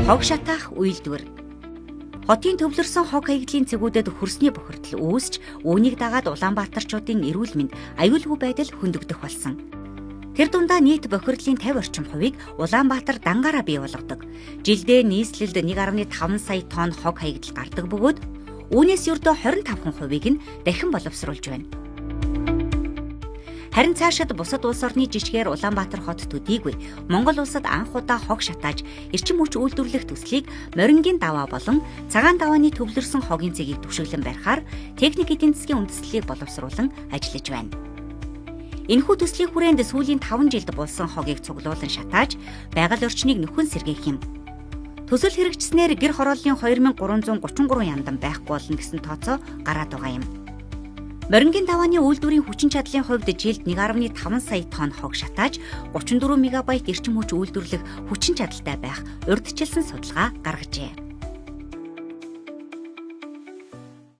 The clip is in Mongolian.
Хог шатаах үйлдвэр. Хотын төвлөрсөн хог хаягдлын цэгүүдэд хөрсний бохирдол үүсч, үүнийг дагаад Улаанбаатарчуудын эрүүл мэнд аюулгүй байдал хөндөгдөх болсон. Тэр дундаа нийт бохирдлын 50 орчим хувийг Улаанбаатар дангаараа бий болгодог. Жилдээ нийслэлд 1.5 сая тонн хог хаягдал гардаг бөгөөд үүнээс ердөө 25% нь дахин боловсруулж байна. Харин цаашид бусад улс орны жишгээр Улаанбаатар хот төдийгүй Монгол улсад анх удаа хог шатааж эрчим хүч үйлдвэрлэх төслийг морингийн даваа болон цагаан давааны төвлөрсөн хогийн цэгийг түшиглэн барихаар техник эдийн засгийн үндэслэлийг боловсруулан ажиллаж байна. Энэхүү төслийн хүрээнд сүүлийн 5 жилд болсон хогийг цуглуулан шатааж байгаль орчныг нөхөн сэргээх юм. Төсөл хэрэгжснээр гэр хорооллын 2333 яндан байхгүй болно гэсэн тооцоо гараад байгаа юм. Морингийн давааны үйлдвэрийн хүчин чадлын хувьд жилд 1.5 сая тонн хог шатааж 34 мегабайт эрчим хүч үйлдвэрлэх хүчин чадалтай байх урьдчилсан судалгаа гаргажээ.